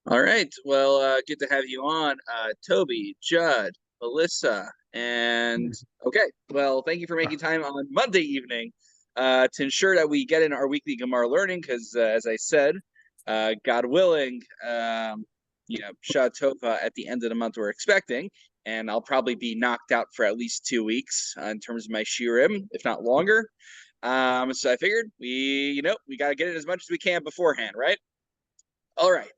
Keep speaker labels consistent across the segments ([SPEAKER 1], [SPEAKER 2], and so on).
[SPEAKER 1] All right. Well, good to have you on, Toby, Judd, Melissa, and okay. Well, thank you for making time on Monday evening to ensure that we get in our weekly Gemara learning. Because, as I said, God willing, Shah Tova at the end of the month we're expecting, and I'll probably be knocked out for at least 2 weeks in terms of my shiurim, if not longer. So I figured we got to get in as much as we can beforehand, right? All right.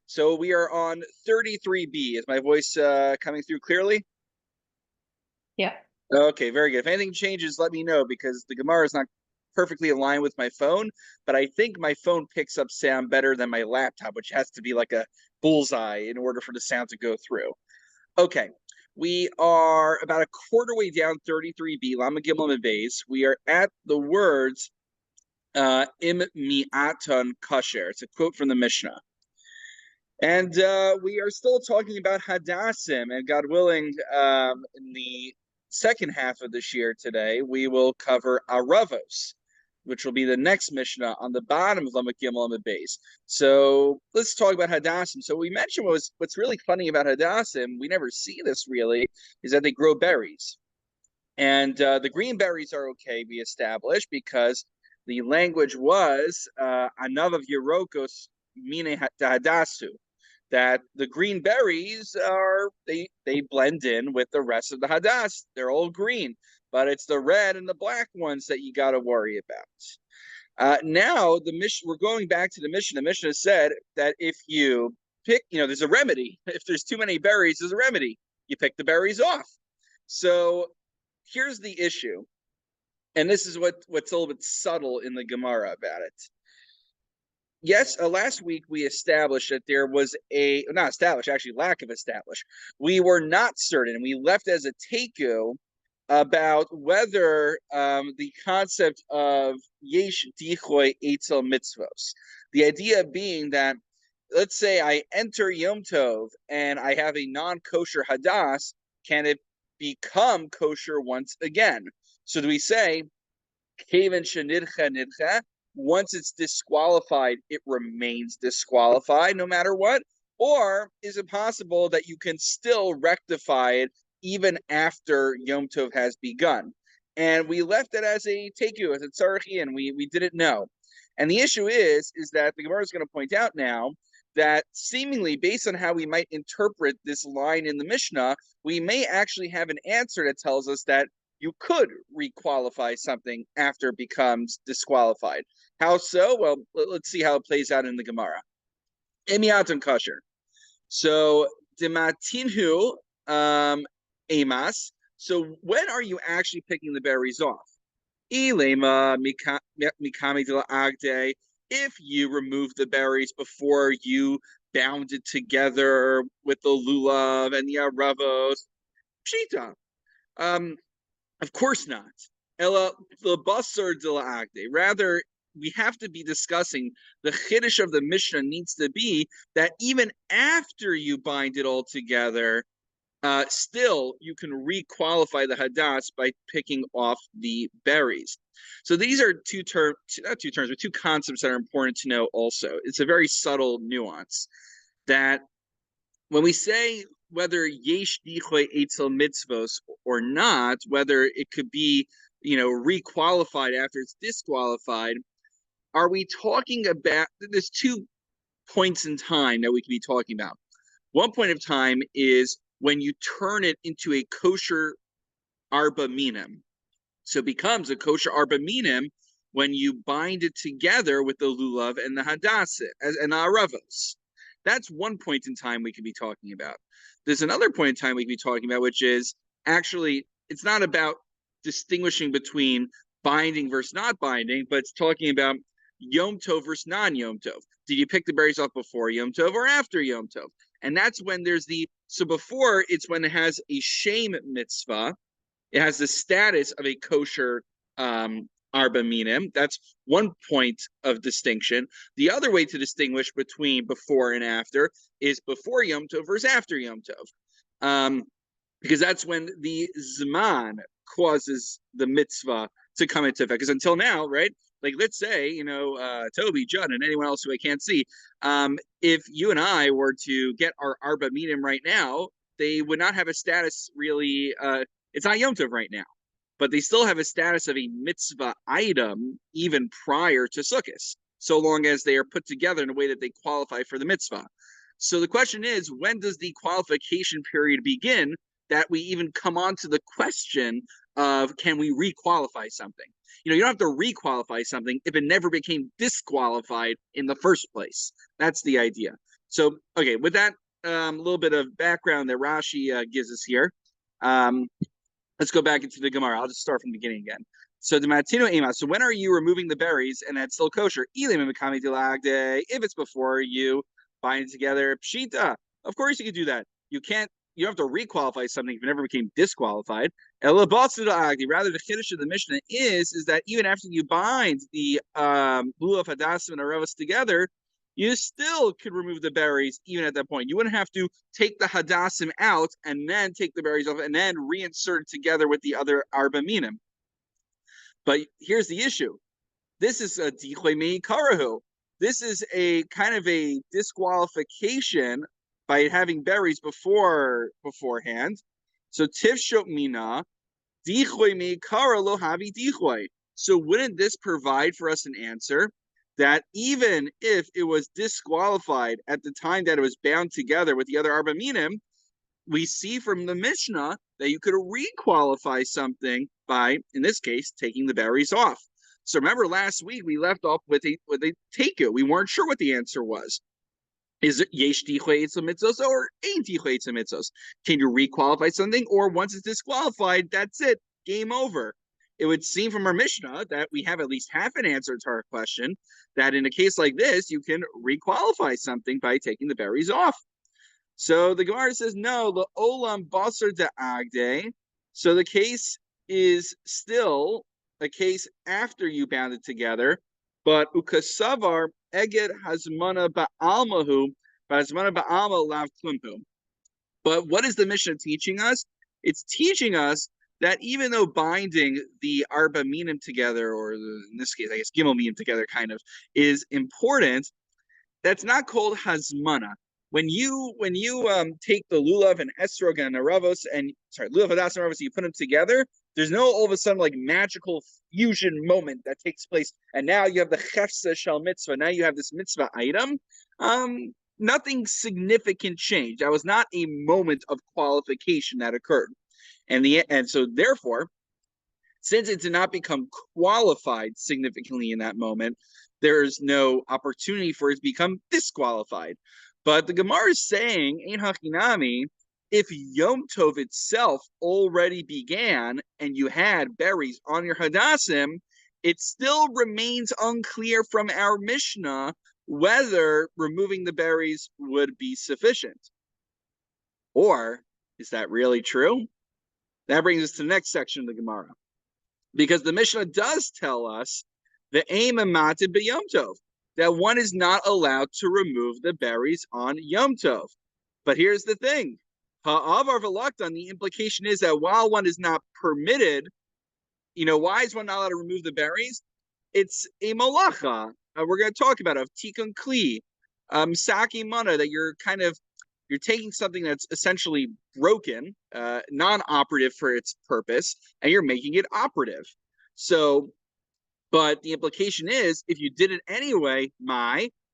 [SPEAKER 1] So we are on 33B. Is my voice coming through clearly?
[SPEAKER 2] Yeah.
[SPEAKER 1] Okay, very good. If anything changes, let me know because the Gemara is not perfectly aligned with my phone, but I think my phone picks up sound better than my laptop, which has to be like a bullseye in order for the sound to go through. Okay, we are about a quarter way down 33B, Lama Gimel and Bays. We are at the words im mi'atan kasher. It's a quote from the Mishnah. And we are still talking about Hadassim, and God willing, in the second half of this year today, we will cover Aravos, which will be the next Mishnah on the bottom of Lamed Gimel Lamed Beis. So let's talk about Hadassim. So we mentioned what's really funny about Hadassim, we never see this really, is that they grow berries. And the green berries are okay, we established, because the language was Anav of Yerokos mine Hadasu, that the green berries they blend in with the rest of the hadas. They're all green, but it's the red and the black ones that you got to worry about. Now we're going back to the Mishnah. The Mishnah said that if you pick, there's a remedy. If there's too many berries, there's a remedy. You pick the berries off. So here's the issue, and this is what's a little bit subtle in the Gemara about it. Yes, last week we established that there was not established, actually lack of established. We were not certain. We left as a teku about whether the concept of yesh dichoy etzel mitzvos, the idea being that, let's say I enter Yom Tov and I have a non-kosher hadas, can it become kosher once again? So do we say, keven shenidcha nidcha, once it's disqualified, it remains disqualified no matter what? Or is it possible that you can still rectify it even after Yom Tov has begun? And we left it as a teku, as a tzarchi, and we didn't know. And the issue is that the Gemara is going to point out now that seemingly based on how we might interpret this line in the Mishnah, we may actually have an answer that tells us that you could requalify something after it becomes disqualified. How so? Well, let's see how it plays out in the Gemara. Emiaton kosher. So dimatinhu emas. So when are you actually picking the berries off? Ilema mikami de agde. If you remove the berries before you bound it together with the lulav and the aravos, pshita. Of course not. Ella the basar de agde. Rather, we have to be discussing the chiddush of the Mishnah needs to be that even after you bind it all together, still you can requalify the hadas by picking off the berries. So these are not two terms, but two concepts that are important to know also. It's a very subtle nuance that when we say whether yesh dichoy etzel mitzvos or not, whether it could be, requalified after it's disqualified, are we talking about, there's 2 points in time that we can be talking about. One point of time is when you turn it into a kosher arba minim. So it becomes a kosher arba minim when you bind it together with the lulav and the hadassah and the aravos. That's one point in time we could be talking about. There's another point in time we could be talking about, which is actually, it's not about distinguishing between binding versus not binding, but it's talking about Yom Tov versus non-Yom Tov. Did you pick the berries off before Yom Tov or after Yom Tov? And that's when so before, it's when it has a shame mitzvah. It has the status of a kosher arba minim. That's one point of distinction. The other way to distinguish between before and after is before Yom Tov versus after Yom Tov. Because that's when the zman causes the mitzvah to come into effect. Because until now, right, like let's say, Toby, Judd, and anyone else who I can't see, if you and I were to get our Arba Minim right now, they would not have a status really. It's not Yom Tov right now, but they still have a status of a mitzvah item even prior to Sukkot, so long as they are put together in a way that they qualify for the mitzvah. So the question is, when does the qualification period begin that we even come on to the question of can we requalify something? You don't have to requalify something if it never became disqualified in the first place. That's the idea. So, okay, with that little bit of background that Rashi gives us here, let's go back into the Gemara. I'll just start from the beginning again. So the Matino Ema. So when are you removing the berries and that's still kosher? If it's before you bind it together, pshita. Of course you can do that. You don't have to requalify something if it never became disqualified. Rather, the chiddush of the Mishnah is that even after you bind the lulav, hadassim, and aravos together, you still could remove the berries even at that point. You wouldn't have to take the hadassim out and then take the berries off and then reinsert it together with the other arba minim. But here's the issue. This is a dichlei mei karahu. This is a kind of a disqualification by having berries beforehand. So tifshot mina dichlei mei kara lo havi dichlei. So wouldn't this provide for us an answer that even if it was disqualified at the time that it was bound together with the other arba minim, we see from the Mishnah that you could requalify something by, in this case, taking the berries off. So remember last week we left off with a take-it. We weren't sure what the answer was. Is it yesh dichlei mitzvos or ain't dichlei mitzvos? Can you requalify something, or once it's disqualified, that's it, game over? It would seem from our Mishnah that we have at least half an answer to our question, that in a case like this, you can requalify something by taking the berries off. So the Gemara says, no, the olam basar de agde. So the case is still a case after you bound it together, but ukasavar eged hazmana ba'almahu, hazmana ba'alma lav klimpu. But what is the Mishnah teaching us? It's teaching us that even though binding the arba minim together, or in this case, I guess gimel minim together, kind of is important, that's not called hazmana. When you take the lulav and esrog and aravos lulav, hadas, and aravos, you put them together, there's no all of a sudden like magical fusion moment that takes place, and now you have the chefsa shel mitzvah. Now you have this mitzvah item. Nothing significant changed. That was not a moment of qualification that occurred, and so therefore, since it did not become qualified significantly in that moment, there's no opportunity for it to become disqualified. But the Gemara is saying, Ein hachinami, if Yom Tov itself already began and you had berries on your hadassim, it still remains unclear from our Mishnah whether removing the berries would be sufficient. Or is that really true? That brings us to the next section of the Gemara. Because the Mishnah does tell us the aim amatid b'Yom Tov, that one is not allowed to remove the berries on Yom Tov. But here's the thing. Ha'avar v'laktan, the implication is that while one is not permitted, why is one not allowed to remove the berries? It's a malacha. We're going to talk about it, tikkun kli, saki mana, that you're taking something that's essentially broken, non-operative for its purpose, and you're making it operative. So, but the implication is, if you did it anyway,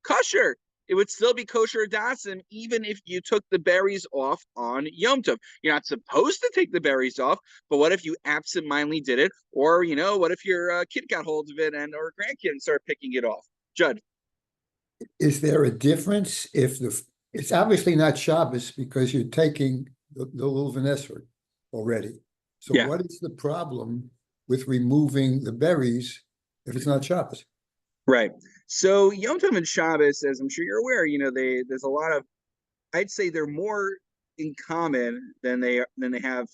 [SPEAKER 1] kosher. It would still be kosher dasim, even if you took the berries off on Yom Tov. You're not supposed to take the berries off, but what if you absentmindedly did it? Or, what if your kid got hold of it or a grandkid and started picking it off? Judd.
[SPEAKER 3] Is there a difference if it's obviously not Shabbos because you're taking the lulav and esrog already. So yeah. What is the problem with removing the berries if it's not Shabbos?
[SPEAKER 1] Right. So Yom Tov and Shabbos, as I'm sure you're aware, there's a lot of, I'd say they're more in common than they have.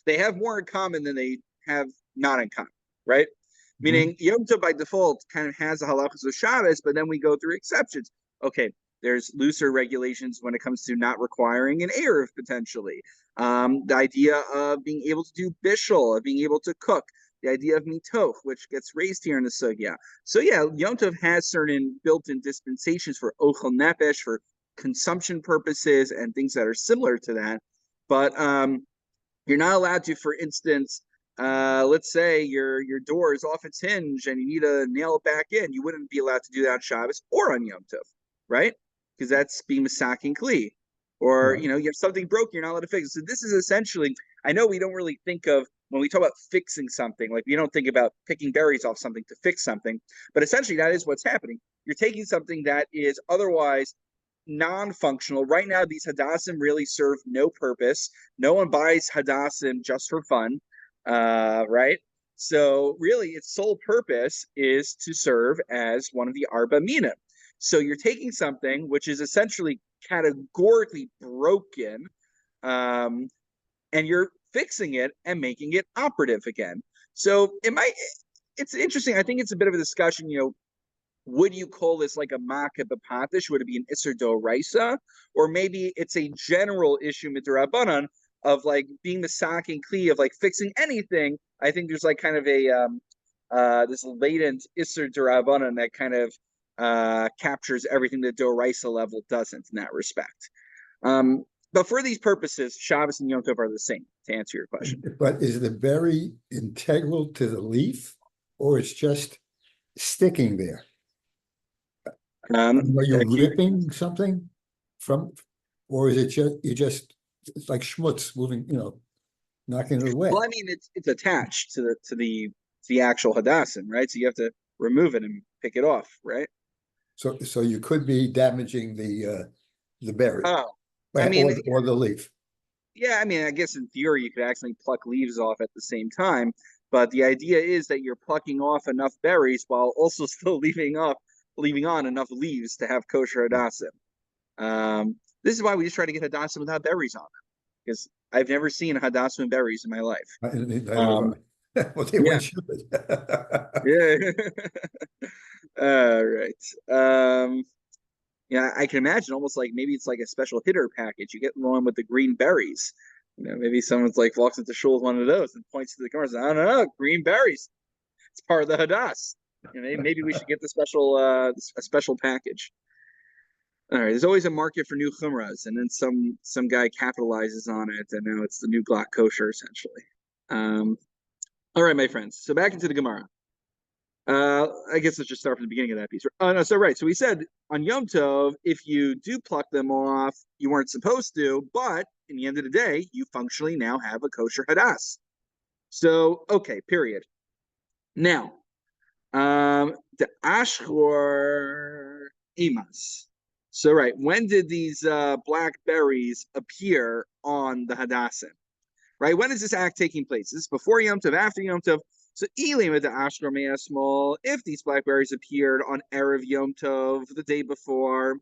[SPEAKER 1] They have more in common than they have not in common, right? Mm-hmm. Meaning Yom Tov by default kind of has the halachas of Shabbos, but then we go through exceptions. Okay, there's looser regulations when it comes to not requiring an eruv potentially. The idea of being able to do bishul, of being able to cook. the idea of mitoch, which gets raised here in the sugya. So yeah, Yom Tov has certain built-in dispensations for ochel nefesh, for consumption purposes and things that are similar to that. But you're not allowed to, for instance, let's say your door is off its hinge and you need to nail it back in. You wouldn't be allowed to do that on Shabbos or on Yom Tov, right? Because that's being masaking kli. Or, you have something broken, you're not allowed to fix it. So this is essentially, I know we don't really think of, when we talk about fixing something, like we don't think about picking berries off something to fix something, but essentially that is what's happening. You're taking something that is otherwise non-functional. Right now, these hadassim really serve no purpose. No one buys hadassim just for fun, right? So really, its sole purpose is to serve as one of the arba mina. So you're taking something which is essentially categorically broken, and you're fixing it and making it operative again. So it's interesting. I think it's a bit of a discussion, would you call this like a makah b'patish? Would it be an isser doraisa? Or maybe it's a general issue midrabanan of like being the saking kli of like fixing anything. I think there's like kind of a this latent isser dorabanan that kind of captures everything that doraisa level doesn't in that respect. But for these purposes, Shabbos and Yom Tov are the same, to answer your question.
[SPEAKER 3] But is the berry integral to the leaf, or it's just sticking there? Are you ripping something from, or is it just it's like schmutz moving, knocking it away?
[SPEAKER 1] Well, I mean, it's attached to the actual hadassim, right? So you have to remove it and pick it off, right?
[SPEAKER 3] So you could be damaging the berry.
[SPEAKER 1] Oh, I mean,
[SPEAKER 3] or the leaf.
[SPEAKER 1] Yeah, I mean, I guess in theory you could accidentally pluck leaves off at the same time, but the idea is that you're plucking off enough berries while also still leaving on enough leaves to have kosher hadassim. This is why we just try to get hadassim without berries on them, because I've never seen hadassim and berries in my life.
[SPEAKER 3] Well, they
[SPEAKER 1] yeah.
[SPEAKER 3] went shipping.
[SPEAKER 1] Yeah. All right. Yeah, I can imagine almost like maybe it's like a special hitter package. You get one with the green berries. Maybe someone's like walks into shul with one of those and points to the camera and says, I don't know, green berries. It's part of the hadas. Maybe we should get the a special package. All right, there's always a market for new chumras, and then some guy capitalizes on it, and now it's the new Glock kosher, essentially. All right, my friends. So back into the Gemara. I guess let's just start from the beginning of that piece. Oh no, so right. So we said on Yom Tov, if you do pluck them off, you weren't supposed to, but in the end of the day, you functionally now have a kosher hadas. So okay, period. Now, the ashkor imas. So right, when did these black berries appear on the hadassim? Right, when is this act taking place? Is this before Yom Tov, after Yom Tov? So Elim at the Ashkar Mea Small, if these blackberries appeared on Erev Yom Tov the day before,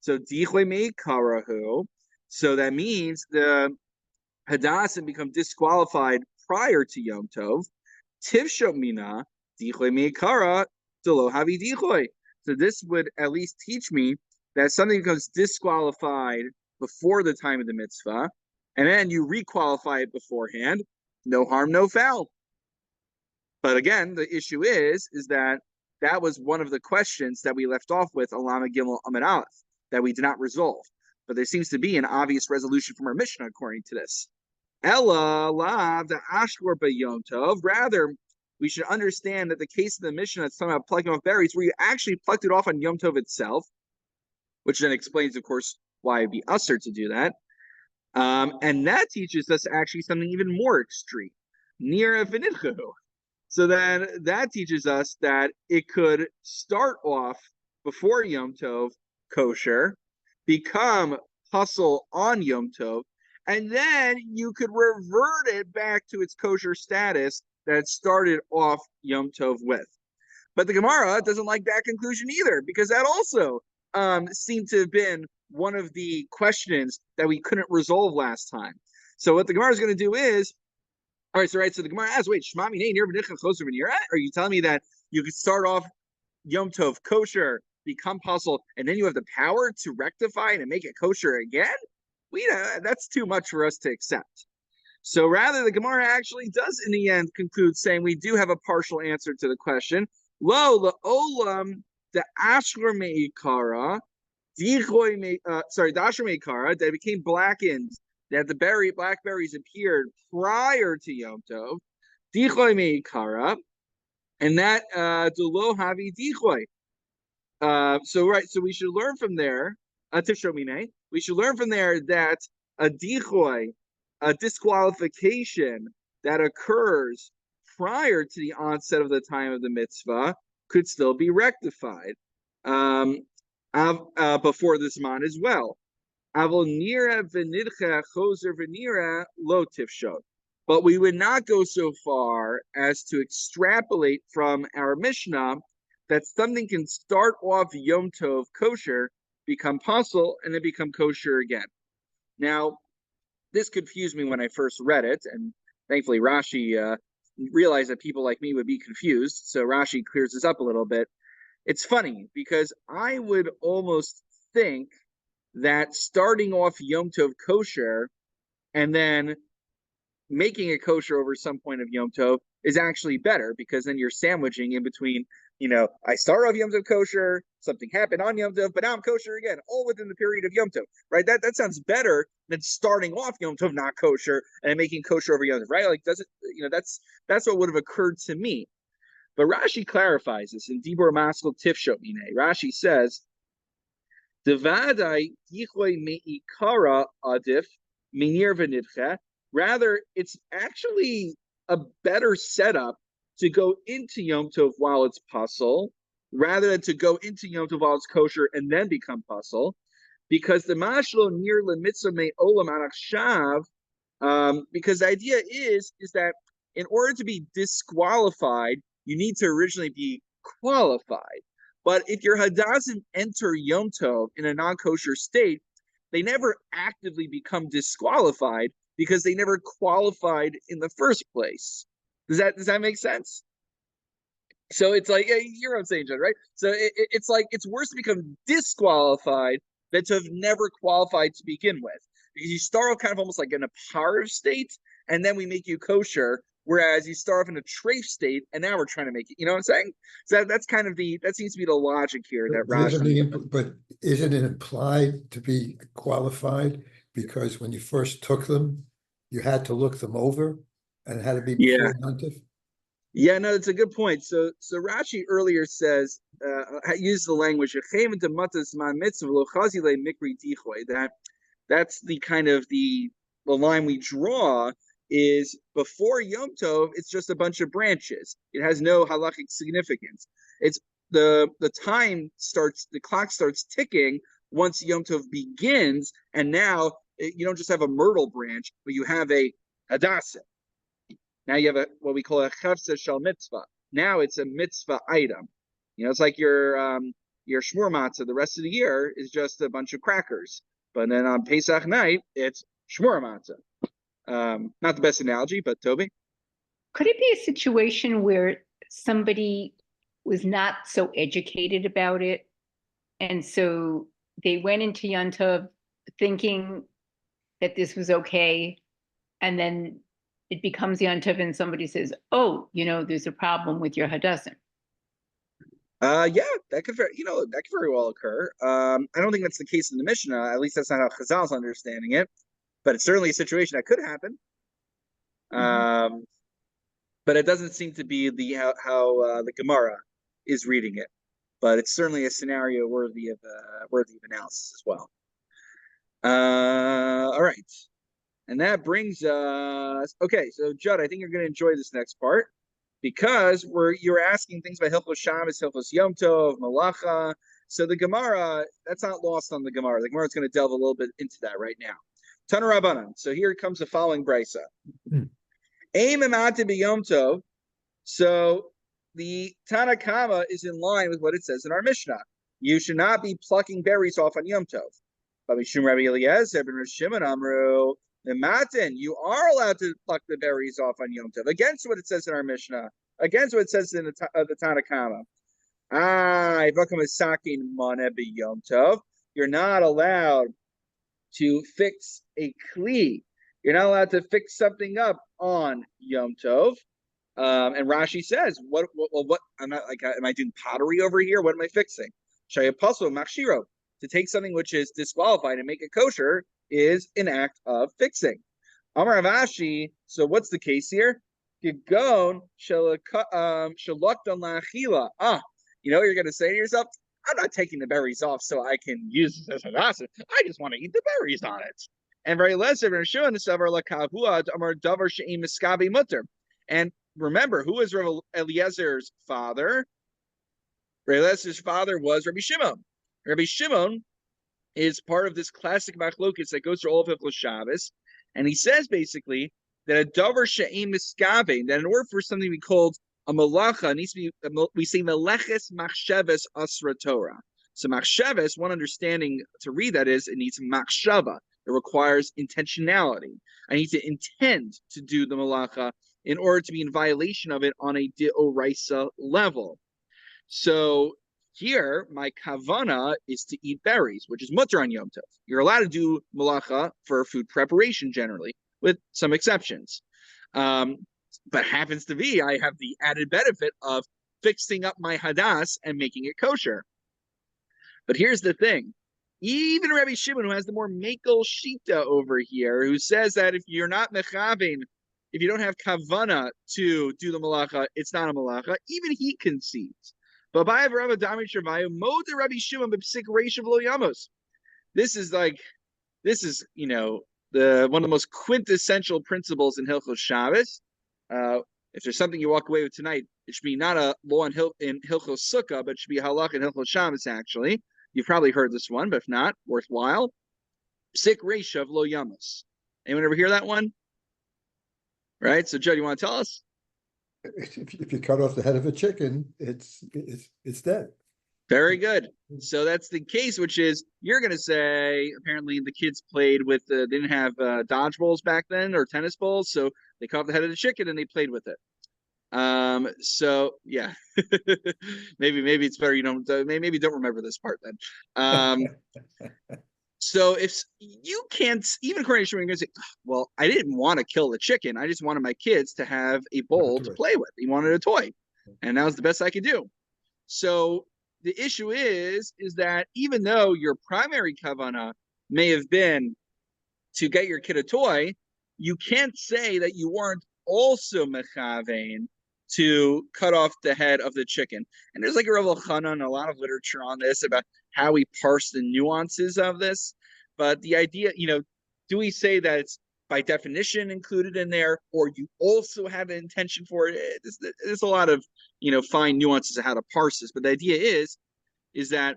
[SPEAKER 1] so Dichwe Me Karahu, so that means the Hadassim become disqualified prior to Yom Tov. Tivshot Mina, Dichwe Me Kara, Delo Havi Dichwe. So this would at least teach me that something becomes disqualified before the time of the mitzvah, and then you requalify it beforehand. No harm, no foul. But again, the issue is that was one of the questions that we left off with Alama Gimel Amid Aleph that we did not resolve. But there seems to be an obvious resolution from our Mishnah according to this. Ella la the Ashkor Yom Tov. Rather, we should understand that the case of the Mishnah that's talking about plucking off berries, where you actually plucked it off on Yom Tov itself, which then explains, of course, why it'd be usher to do that. And that teaches us actually something even more extreme. Near a vinidchu. So then that teaches us that it could start off before Yom Tov kosher, become hustle on Yom Tov, and then you could revert it back to its kosher status that it started off Yom Tov with. But the Gemara doesn't like that conclusion either, because that also seemed to have been one of the questions that we couldn't resolve last time. So what the Gemara is going to do is, all right, so the Gemara asks, wait, Shema Minei Nir B'Nicha Choser B'Nira? Are you telling me that you could start off Yom Tov kosher, become puzzle, and then you have the power to rectify it and make it kosher again? That's too much for us to accept. So rather, the Gemara actually does in the end conclude saying we do have a partial answer to the question. Lo la'olam the ashur me'ikara, the ashur me'ikara, that became blackened, that the blackberries appeared prior to Yom Tov, dichoy me'ikara, and that dulo havi dichoy. So we should learn from there, Tishomine, we should learn from there that a dichoy, a disqualification that occurs prior to the onset of the time of the mitzvah could still be rectified before this man as well. But we would not go so far as to extrapolate from our Mishnah that something can start off Yom Tov kosher, become pasul, and then become kosher again. Now, this confused me when I first read it, and thankfully Rashi realized that people like me would be confused, so Rashi clears this up a little bit. It's funny, because I would almost think that starting off Yom Tov kosher and then making it kosher over some point of Yom Tov is actually better, because then you're sandwiching in between, I start off Yom Tov kosher, something happened on Yom Tov, but now I'm kosher again, all within the period of Yom Tov, right? That sounds better than starting off Yom Tov not kosher and making kosher over Yom Tov, right? Like, does it, that's what would have occurred to me. But Rashi clarifies this in Dibur Maskal Tifshot Mine. Rashi says, Devadai dichoy me'ikara adif minir v'nidche. Rather, it's actually a better setup to go into Yom Tov while it's pasul, rather than to go into Yom Tov while it's kosher and then become pasul, because the mashlo near lemitzvah me olam anakshav, because the idea is that in order to be disqualified, you need to originally be qualified. But if your hadazim enter Yom Tov in a non-kosher state, they never actively become disqualified because they never qualified in the first place. Does that make sense? So it's like, you're what I'm saying, John, right? So it's like, it's worse to become disqualified than to have never qualified to begin with. Because you start off kind of almost like in a parv state, and then we make you kosher, whereas you start off in a treif state, and now we're trying to make it, you know what I'm saying? So that's kind of that seems to be the logic here that Rashi.
[SPEAKER 3] But isn't it implied to be qualified? Because when you first took them, you had to look them over, and it had to be before Yom Tov?
[SPEAKER 1] Yeah, no, it's a good point. So Rashi earlier says, use the language, that's the kind of the line we draw is before Yom Tov, it's just a bunch of branches. It has no halachic significance. It's the clock starts ticking once Yom Tov begins, and now you don't just have a myrtle branch, but you have a hadassah. Now you have what we call a chavsa shel mitzvah. Now it's a mitzvah item. It's like your shmur matzah. The rest of the year is just a bunch of crackers, but then on Pesach night it's shmur matzah. Not the best analogy, but Toby?
[SPEAKER 2] Could it be a situation where somebody was not so educated about it, and so they went into Yom Tov thinking that this was okay, and then it becomes Yom Tov and somebody says, oh, there's a problem with your hadassim?
[SPEAKER 1] Yeah, that could very well occur. I don't think that's the case in the Mishnah. At least that's not how Chazal's understanding it. But it's certainly a situation that could happen. But it doesn't seem to be how the Gemara is reading it. But it's certainly a scenario worthy of analysis as well. All right, and that brings us. Okay, so Judd, I think you're going to enjoy this next part because you're asking things about Hilchos Shabbos, Hilchos Yom Tov, Malacha. So the Gemara, that's not lost on the Gemara. The Gemara is going to delve a little bit into that right now. Tana Rabbanan. So here comes the following brisa. Aim imate b'Yom Tov. So the Tana Kama is in line with what it says in our Mishnah. You should not be plucking berries off on Yom Tov. But Mishum Rabbi Eliezer ben Rosh Shimon Amru, Matin, you are allowed to pluck the berries off on Yom Tov against what it says in our Mishnah, against what it says in the Tana Kama. You're not allowed to fix a kli. You're not allowed to fix something up on Yom Tov. And Rashi says, what, I'm not like, am I doing pottery over here? What am I fixing? Shayapaso machshiro. To take something which is disqualified and make it kosher is an act of fixing. Amar Avashi, so what's the case here? Gigon shalaktan la'achila. You know what you're going to say to yourself? I'm not taking the berries off so I can use this as a nasa. I just want to eat the berries on it. And very lesser and showing the savar lakavua amar davar she'im miskabi mutter. And remember, who is Rabbi Eliezer's father? Rabbi Eliezer's father was Rabbi Shimon. Rabbi Shimon is part of this classic machlokes that goes through all of Hilchos Shabbos, and he says basically that a davar she'im miskabe, that in order for something to be called a malacha, needs to be, we say meleches machsheves asra Torah. So machsheves, one understanding to read that is, it needs machshava. It requires intentionality. I need to intend to do the malacha in order to be in violation of it on a d'oraisa level. So here, my kavana is to eat berries, which is mutter on Yom Tov. You're allowed to do malacha for food preparation generally, with some exceptions. But happens to be, I have the added benefit of fixing up my hadas and making it kosher. But here's the thing. Even Rabbi Shimon, who has the more makel shita over here, who says that if you're not mechavein, if you don't have kavana to do the malacha, it's not a malacha. Even he concedes. But this is the one of the most quintessential principles in Hilchos Shabbos. If there's something you walk away with tonight, it should be not a law in Hilchos Sukkah, but it should be a halach in Hilchos Shabbos. Actually, you've probably heard this one, but if not, worthwhile. Psik reisha of lo yamos. Anyone ever hear that one? Right. So, Joe, you want to tell us?
[SPEAKER 3] If you cut off the head of a chicken, it's dead.
[SPEAKER 1] Very good. So that's the case, which is you're going to say apparently the kids played with they didn't have dodgeballs back then or tennis balls, so they cut off the head of the chicken and they played with it. So yeah, maybe it's better you don't maybe don't remember this part then. So if you can't, even according to you're going to say, well, I didn't want to kill the chicken. I just wanted my kids to have a bowl to play with. He wanted a toy, and that was the best I could do. So the issue is that even though your primary kavana may have been to get your kid a toy, you can't say that you weren't also mechavein to cut off the head of the chicken. And there's like a Rav Elchanan and a lot of literature on this about how we parse the nuances of this. But the idea, do we say that it's by definition included in there, or you also have an intention for it? There's a lot of, fine nuances of how to parse this. But the idea is that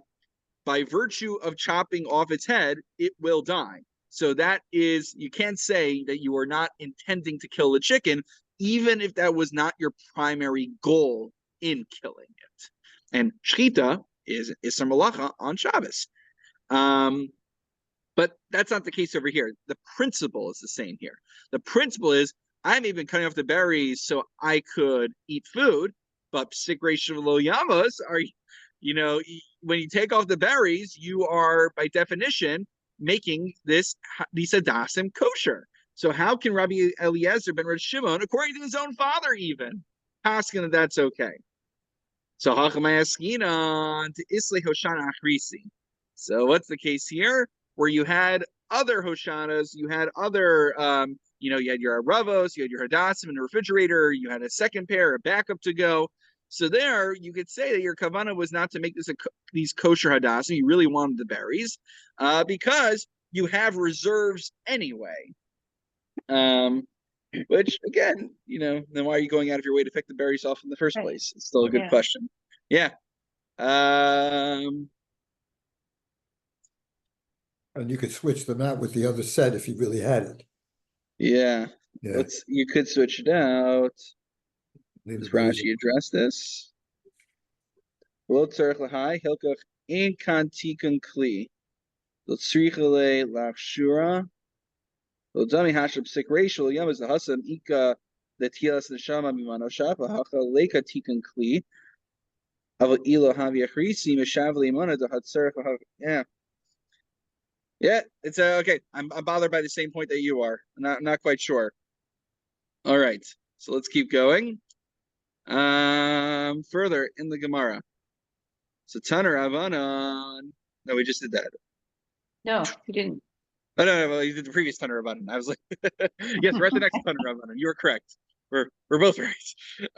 [SPEAKER 1] by virtue of chopping off its head, it will die. So that is, you can't say that you are not intending to kill the chicken, even if that was not your primary goal in killing it. And shchita is Isser Malacha on Shabbos. But that's not the case over here. The principle is the same here. The principle is, I'm even cutting off the berries so I could eat food, but psik reisha lo yamos are, when you take off the berries, you are, by definition, making these hadasim kosher. So how can Rabbi Eliezer ben Rabbi Shimon, according to his own father even, asking that that's okay? So Hachamayaskinan to Isle Hoshana Achrisi. So what's the case here? Where you had other Hoshanas, you had other, you had your Aravos, you had your Hadassim in the refrigerator, you had a second pair, a backup to go. So there, you could say that your kavana was not to make these kosher Hadassim. You really wanted the berries because you have reserves anyway. Which again, then why are you going out of your way to pick the berries off in the first place? It's still a good question. Yeah.
[SPEAKER 3] And you could switch them out with the other set if you really had it.
[SPEAKER 1] Yeah. You could switch it out. Does Rashi address this? Lo tzarich lahai hilkach in kan tikun kli. Lo tzrich le lachshura. Lo dami hashab sik racial yom is the hasam ika the tilas neshama mimano shapa hacha leka tikun kli. Avo ilo havi achrisi meshav limona the hatzarich. Yeah. Yeah, it's okay. I'm bothered by the same point that you are. Not quite sure. All right, so let's keep going. Further in the Gemara. So Tanur Avanan. No, we just did that.
[SPEAKER 2] No, you didn't.
[SPEAKER 1] Oh no, well, you did the previous Tanur Avanan. I was like, yes, we're at the next Tanur Avanan. You were correct. We're both right.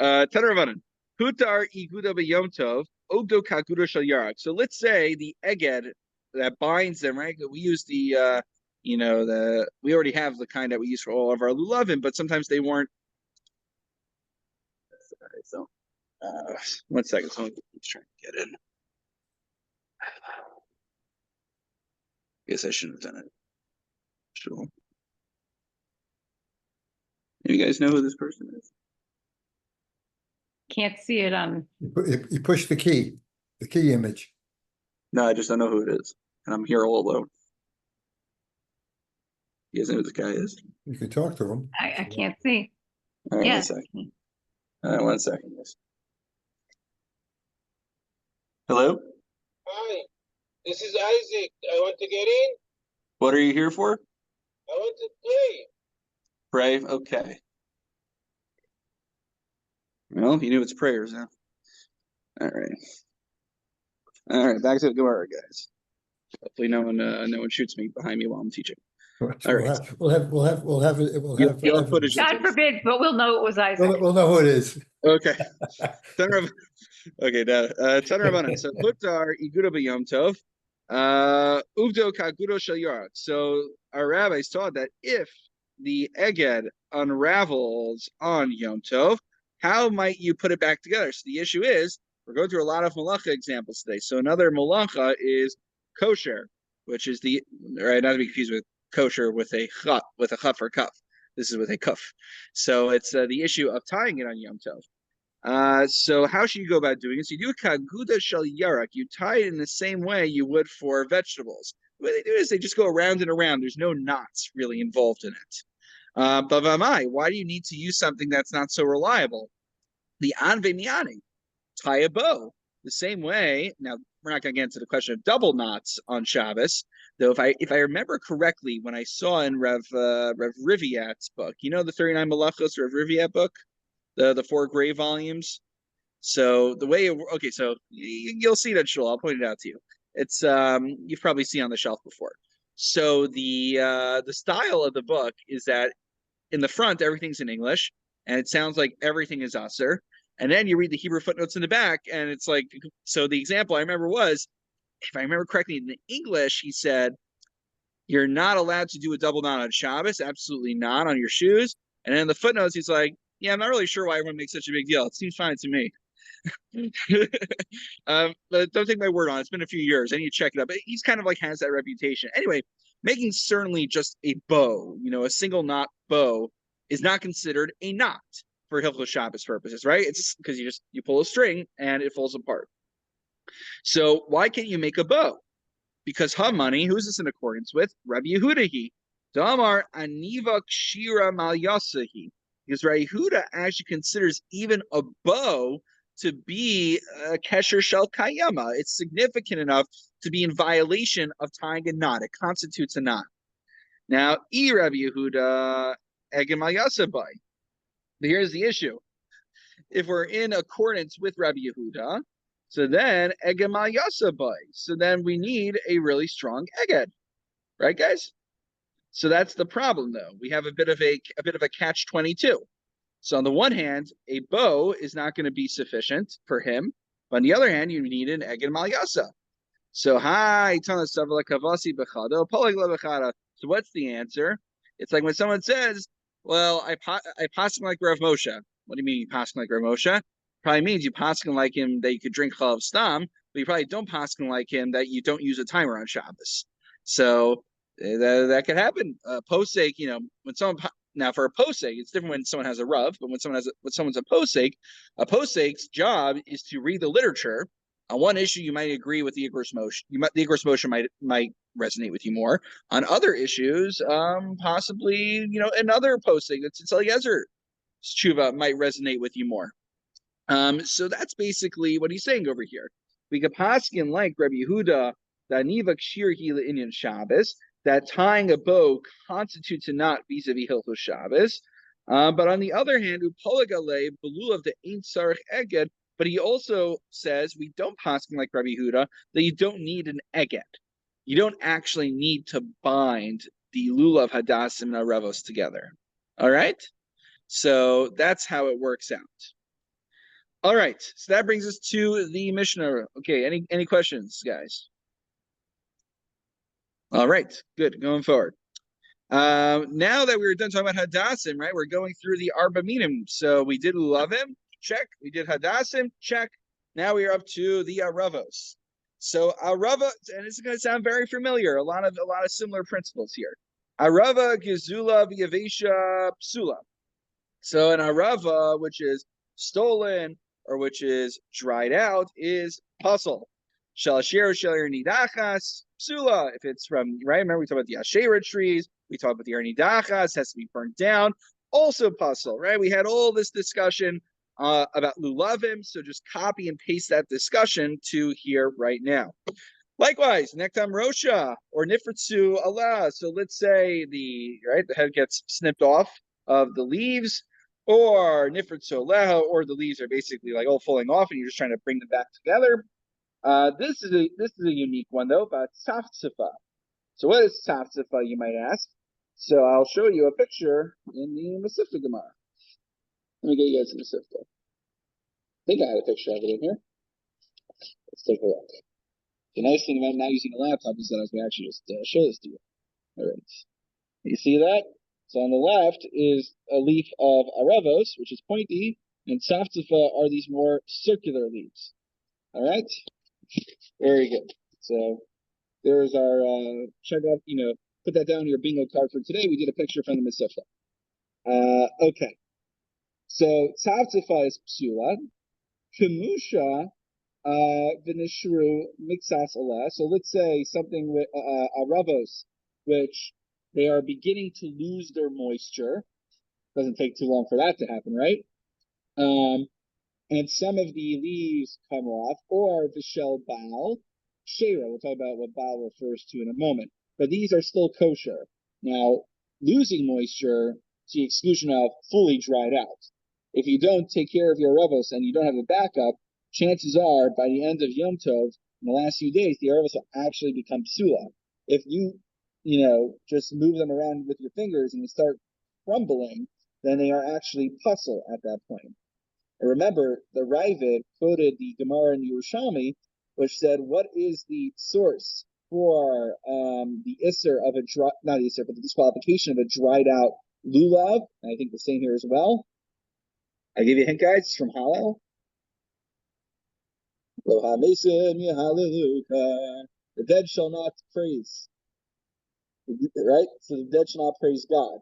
[SPEAKER 1] Tanur Avanan. Hutar iguda b'yom tov ogdo kagudo shel yarak. So let's say the eged that binds them, right? We use the we already have the kind that we use for all of our lulavim, but sometimes they weren't. So 1 second, someone keeps trying to get in. Guess I shouldn't have done it. Sure. You guys know who this person is?
[SPEAKER 2] Can't see it on.
[SPEAKER 3] You push the key image.
[SPEAKER 1] No, I just don't know who it is, and I'm here all alone. You guys know who this guy is?
[SPEAKER 3] You can talk to him.
[SPEAKER 2] I can't see.
[SPEAKER 1] All right,
[SPEAKER 2] Yeah.
[SPEAKER 1] 1 second. All right, 1 second. Yes. Hello?
[SPEAKER 4] Hi, this is Isaac. I want to get in.
[SPEAKER 1] What are you here for?
[SPEAKER 4] I want to play.
[SPEAKER 1] Pray? Okay. Well, you knew it's prayers, huh? All right. All right, back to the Gemara, guys. Hopefully no one shoots me behind me while I'm teaching. All right.
[SPEAKER 3] We'll have
[SPEAKER 1] You'll have footage.
[SPEAKER 2] God forbid, but we'll know it was Isaac.
[SPEAKER 3] We'll know who it is.
[SPEAKER 1] Okay. Okay, now Tanur Rabbanan. So Hutar iguda b'yom tov, uvdo kagudo shel yarak. So our rabbis taught that if the eged unravels on Yom Tov, how might you put it back together? So the issue is we're going through a lot of malacha examples today. So another malacha is kosher, which is not to be confused with kosher with a chaf or kaf. This is with a kuf. So it's the issue of tying it on Yom Tov. So how should you go about doing it? So you do a kaguda shel yarak. You tie it in the same way you would for vegetables. The way they do is they just go around and around. There's no knots really involved in it. But why do you need to use something that's not so reliable? The anve miani, tie a bow. The same way. Now we're not going to get into the question of double knots on Shabbos, though. If I remember correctly, when I saw in Rev Riviat's book, you know the 39 Malachos Rev Riviat book, the 4 gray volumes. So the way so you'll see that shul. I'll point it out to you. It's you've probably seen on the shelf before. So the style of the book is that in the front everything's in English and it sounds like everything is Aser. And then you read the Hebrew footnotes in the back, and it's like, so the example I remember was, if I remember correctly, in the English, he said, you're not allowed to do a double knot on Shabbos, absolutely not, on your shoes. And then in the footnotes, he's like, yeah, I'm not really sure why everyone makes such a big deal. It seems fine to me. But don't take my word on it. It's been a few years. I need to check it out. But he's kind of like has that reputation. Anyway, making certainly just a bow, a single knot bow, is not considered a knot for Hilchos Shabbos purposes, right? It's because you pull a string and it falls apart. So why can't you make a bow? Because Hamani, who's this in accordance with? Rabbi Yehudahi. Damar aniva kshira mal yasahi. Because Rabbi Yehuda actually considers even a bow to be a kesher shel kayama. It's significant enough to be in violation of tying a knot. It constitutes a knot. Now, Rabbi Yehuda egem mal yasabai. But here's the issue. If we're in accordance with Rabbi Yehuda, so then egem al yasabai. So then we need a really strong eged, right, guys? So that's the problem, though. We have a bit of a catch-22. So on the one hand, a bow is not going to be sufficient for him. But on the other hand, you need an eged mal yasa. So So what's the answer? It's like when someone says, well, I paskin like Rav Moshe. What do you mean you paskin like Rav Moshe? Probably means you paskin like him that you could drink chalav stam, but you probably don't paskin like him that you don't use a timer on Shabbos. So that could happen. Posek, when someone now for a posek, it's different when someone has a rav, but when someone's a posek's job is to read the literature. On one issue, you might agree with the Igros Moshe. The Igros Moshe might resonate with you more. On other issues, possibly, another posting that's Eliezer Tshuva might resonate with you more. So that's basically what he's saying over here. We could paskin like Rabbi Yehuda, Daniva Kshir Hila Indian Shabbos, that tying a bow constitutes a knot vis-a-vis Hilchos Shabbos. But on the other hand, Upolagale, Belulav the Ain't Sarich Eged, but he also says we don't paskin like Rabbi Huda, that you don't need an Eged. You don't actually need to bind the Lulav Hadassim and Arevos together. All right? So that's how it works out. All right, so that brings us to the Mishnah. Okay, any questions, guys? All right, good, going forward. Now that we were done talking about Hadassim, right, we're going through the Arba Minim. So we did Lulavim, check. We did Hadassim, check. Now we are up to the Aravos. So Arava, and it's going to sound very familiar, a lot of similar principles here. Arava, Gizula, V'Yavesha, Psula. So an Arava, which is stolen or which is dried out, is puzzle. Shalashir Shalir Nidachas, Psula. If it's from, right, remember we talked about the Asherah trees, we talked about the Nidachas, has to be burnt down, also puzzle, right? We had all this discussion about Lulavim, so just copy and paste that discussion to here right now. Likewise, Nektam Rosha or Nifritsu Allah. So let's say the head gets snipped off of the leaves, or Nifritsu Leha, or the leaves are basically like all falling off, and you're just trying to bring them back together. This is a unique one though, about Tzaftzfa. So what is Tzaftzfa, you might ask? So I'll show you a picture in the Masifta Gemara. Let me get you guys in Masifta. I think I had a picture of it in here. Let's take a look. The nice thing about not using a laptop is that I can actually just show this to you. All right. You see that? So on the left is a leaf of Arevos, which is pointy, and Tzaftzfa are these more circular leaves. All right? Very good. So there's our, check out, put that down on your bingo card for today. We did a picture from the Masifta. Okay. So Tzaftzfa is Psula. Kemusha Vinishru Mixas Allah. So let's say something with Aravos, which they are beginning to lose their moisture. Doesn't take too long for that to happen, right? And some of the leaves come off, or Vishel Baal, Shera. We'll talk about what Baal refers to in a moment. But these are still kosher. Now, losing moisture to the exclusion of fully dried out. If you don't take care of your Aravos and you don't have a backup, chances are by the end of Yom Tov, in the last few days, the Aravos will actually become psula. If you, just move them around with your fingers and they start crumbling, then they are actually puzzle at that point. And remember, the Ravid quoted the Gemara in Yerushalmi, which said, what is the source for the Isser of not Isser, but the disqualification of a dried out lulav? And I think the same here as well. I give you a hint, guys. It's from Hallel. The dead shall not praise. Right? So the dead shall not praise God.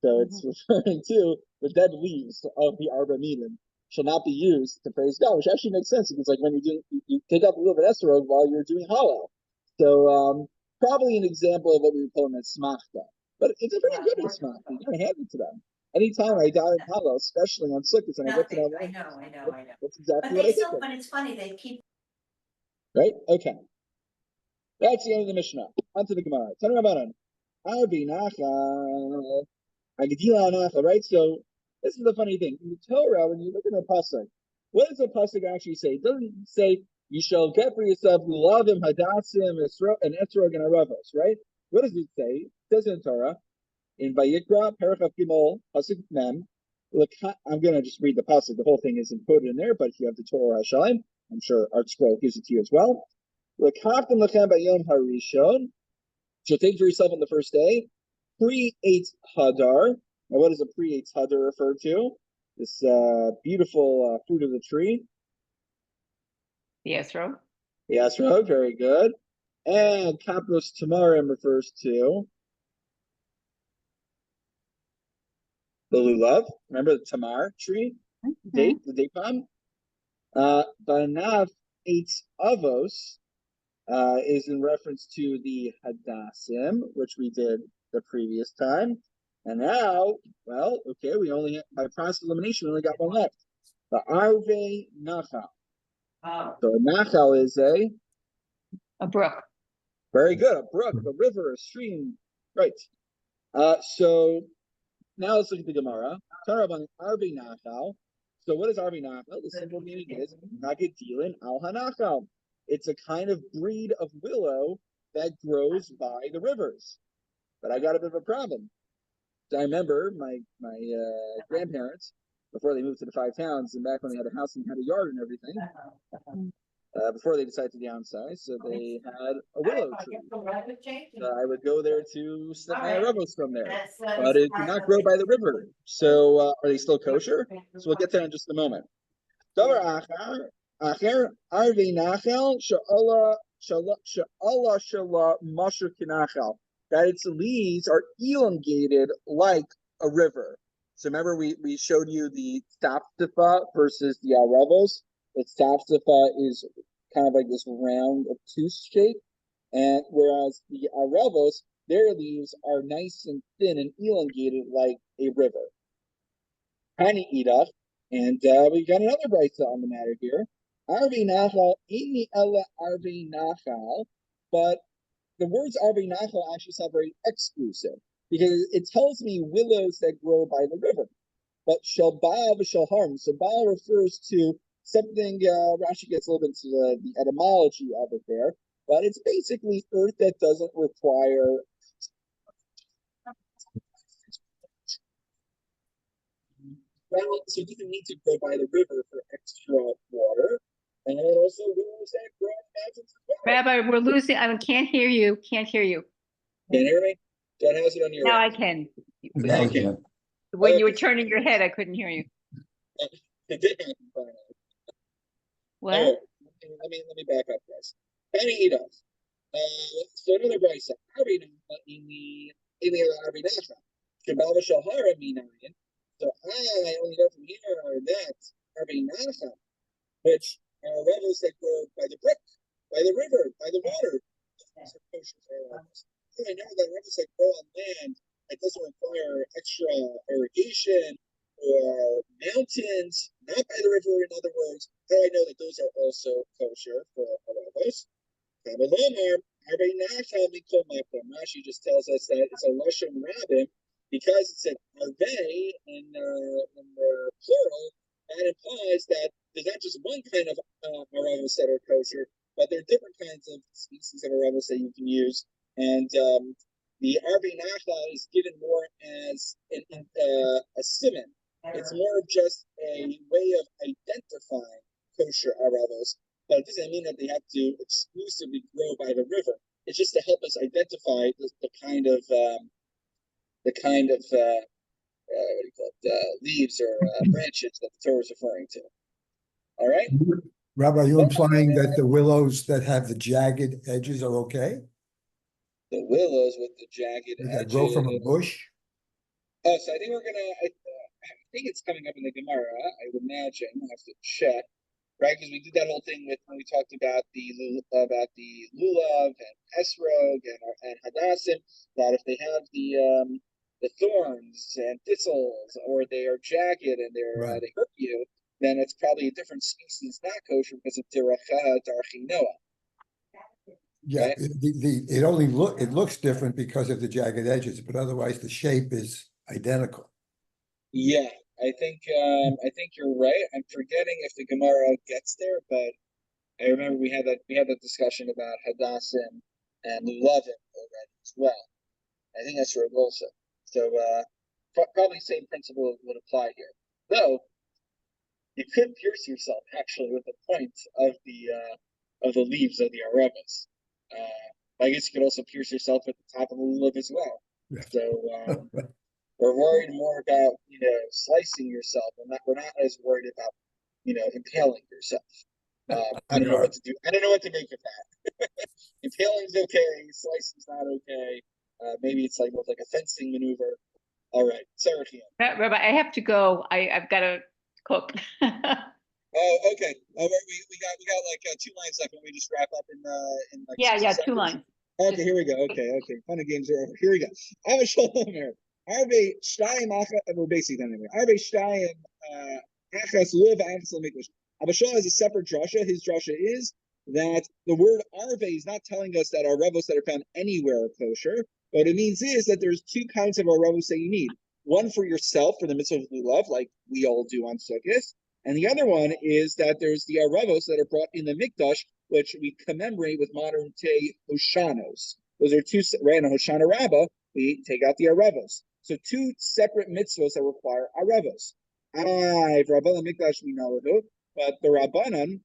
[SPEAKER 1] So it's referring to the dead leaves of the Arba Minim shall not be used to praise God, which actually makes sense because, like, when you take up a little bit of Esrog while you're doing Hallel. So probably an example of what we would call an Esmachta. But it's a pretty good Esmachta. You gotta hand it to them. Anytime I die in Hallel, especially on Sukkah, and I get to that one,
[SPEAKER 5] I know.
[SPEAKER 1] that's exactly
[SPEAKER 5] But
[SPEAKER 1] what I think.
[SPEAKER 5] but it's funny, they keep.
[SPEAKER 1] Right? Okay. That's the end of the Mishnah. On to the Gemara. Tanu Rabbanan. Arbi Nacha. Agdila Nacha, right? So this is the funny thing. In the Torah, when you look at the pasuk, what does the pasuk actually say? It doesn't say you shall get for yourself lulavim, hadassim, and etrog and aravos, right? What does it say? It says in Torah, in Vayikra, Parashah Gimel, pasuk mem. Look, I'm going to just read the pasuk. The whole thing isn't quoted in there, but if you have the Torah Hashalim, I'm sure Art Scroll gives it to you as well. L'kachtem lechem b'yom harishon. So take for yourself on the first day. Pre-8 hadar. Now, what does a pre-8 hadar refer to? This beautiful fruit of the tree.
[SPEAKER 2] The Esrog.
[SPEAKER 1] The Esrog, very good. And kapros tamarim refers to the lulav. Remember the tamar tree? Date, the date palm. Banav 8 avos is in reference to the hadassim, which we did the previous time. And now, well, okay, we only, by process of elimination, we only got one left. The Arve Nachal. So a Nachal is a
[SPEAKER 2] brook.
[SPEAKER 1] Very good, a brook, a river, a stream,
[SPEAKER 5] Right. So now let's look at the Gemara. Taraban Arvi Nachal. So what is Arvi Nachal? The simple meaning is Nagadilin al Hanachal. It's a kind of breed of willow that grows by the rivers. But I got a bit of a problem. So I remember my grandparents, before they moved to the 5 towns, and back when they had a house and had a yard and everything, before they decided to downsize, so they had a willow tree. I would go there to snip my arevos from there, but it did not grow by the river. So are they still kosher? So we'll get there in just a moment. That its leaves are elongated like a river. So remember we showed you the sapsifa versus the arevos. The sapsifa is kind of like this round, obtuse shape, and whereas the arevos, their leaves are nice and thin and elongated like a river. Hani idach, and we got another brisa on the matter here. Arvi nachal ini ella arvi nachal, but the words arvi nachal actually sound very exclusive because it tells me willows that grow by the river. But shalba v'shalharm, so ba refers to something. Rashi gets a little bit into the etymology of it there, but it's basically earth that doesn't require. Well, so it doesn't need to grow by the river for extra water, and also willows that grow in mountains as well.
[SPEAKER 2] Rabbi, we're losing, I can't hear you, can't hear you.
[SPEAKER 5] Can you hear me? John, how's it on your
[SPEAKER 2] Now I
[SPEAKER 5] end?
[SPEAKER 2] can.
[SPEAKER 3] Now
[SPEAKER 5] Okay.
[SPEAKER 3] again.
[SPEAKER 2] When you were turning your head, I couldn't hear you.
[SPEAKER 5] It did happen finally.
[SPEAKER 2] What?
[SPEAKER 5] Right. Let me back up, guys. Penny Edos. So another brisa. Shabbat Shahara Minayan. So I only know from here that Arvinacha, which are rivers that grow by the brook, by the river, by the water. I know that rivers that grow on land that doesn't require extra irrigation or mountains, not by the river, in other words, how I know that those are also kosher for arevos. Rashi just tells us that it's a lashon rabbin because it said arve in the plural. That implies that there's not just one kind of arevos that are kosher, but there are different kinds of species of arevos that you can use. And the arve nachla is given more as a simon. It's more of just a way of identifying kosher arevos, but it doesn't mean that they have to exclusively grow by the river. It's just to help us identify the kind of what do you call it, leaves or branches that the Torah is referring to. All right.
[SPEAKER 3] Rabbi, are you implying that the willows that have the jagged edges are okay?
[SPEAKER 5] The willows with the jagged edges.
[SPEAKER 3] That grow from a bush?
[SPEAKER 5] Oh, so I think we're gonna. I think it's coming up in the Gemara. I would imagine. I have to check, right? Because we did that whole thing with when we talked about the lulav and esrog and hadassim. That if they have the thorns and thistles, or they are jagged and
[SPEAKER 3] Right.
[SPEAKER 5] they hurt you, then it's probably a different species, not kosher, because of diracha darchinoa.
[SPEAKER 3] Yeah,
[SPEAKER 5] Right?
[SPEAKER 3] it looks different because of the jagged edges, but otherwise the shape is identical.
[SPEAKER 5] Yeah, I think you're right. I'm forgetting if the Gemara gets there, but I remember we had that discussion about hadassim and lulavim already as well. I think that's also. So probably same principle would apply here. Though you could pierce yourself actually with the point of the leaves of the arevos. I guess you could also pierce yourself at the top of the lulav as well.
[SPEAKER 3] Yeah.
[SPEAKER 5] So we're worried more about slicing yourself, and we're not as worried about impaling yourself. I don't know what to do. I don't know what to make of that. Impaling's okay. Slicing's not okay. Maybe it's like a fencing maneuver. All right, Sarah.
[SPEAKER 2] Rabbi, I have to go. I've got to cook.
[SPEAKER 5] Oh, okay. We got like 2 lines left, and we just wrap up in like
[SPEAKER 2] Yeah,
[SPEAKER 5] 60
[SPEAKER 2] 2
[SPEAKER 5] seconds.
[SPEAKER 2] lines.
[SPEAKER 5] Okay, here we go. Okay. Fun and games are over. Here we go. I have a shalom here. Arbe shtayim we're basically done anyway. Arbe shtayim achas luv achas l'mikdash. Abishol has a separate drasha. His drasha is that the word arve is not telling us that arevos that are found anywhere are kosher. What it means is that there's two kinds of arevos that you need. One for yourself, for the mitzvah of lulav, like we all do on Sukkah. And the other one is that there's the arevos that are brought in the mikdash, which we commemorate with modern day hoshanos. Those are two, right? In a Hoshana Rabbah, we take out the arevos. So two separate mitzvahs that require arevos. Rabbanan mikdash we know it, but the Rabbanan,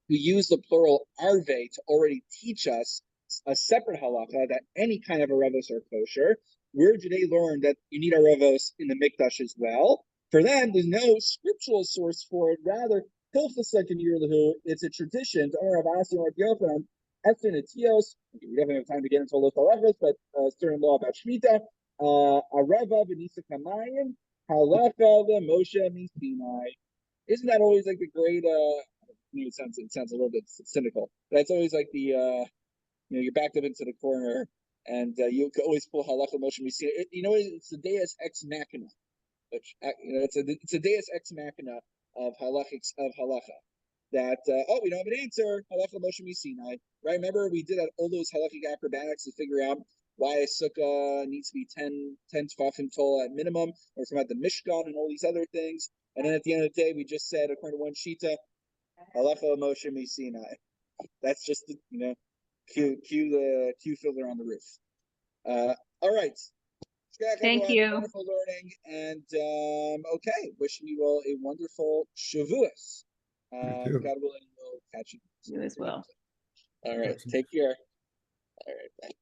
[SPEAKER 5] who use the plural arve to already teach us a separate halacha that any kind of arevos are kosher. We're today learned that you need arevos in the mikdash as well. For them, there's no scriptural source for it. Rather, it's a tradition to honor Avasi or Yochanan, Ethin Etios. We don't have time to get into all those halachas, but certain law about Shemitah. Areva v'nisa kamayim halacha leMoshe miSinai. Isn't that always like the great? It sounds a little bit cynical. That's always like the you're backed up into the corner, and you can always pull halacha Moshe miSinai. It's the Deus ex machina, which it's a Deus ex machina of halacha. That we don't have an answer. Halacha Moshe miSinai. Right? Remember we did all those halachic acrobatics to figure out why a sukkah needs to be 10 tefachim tall at minimum, or from at the Mishkan and all these other things. And then at the end of the day, we just said, according to one shita, halacha Moshe miSinai. That's just the cue fiddler on the roof. All right.
[SPEAKER 2] Thank you.
[SPEAKER 5] Wonderful learning, and okay, wishing you all a wonderful Shavuos. God willing, we'll catch you.
[SPEAKER 2] You as well.
[SPEAKER 5] All right, take care. All right, bye.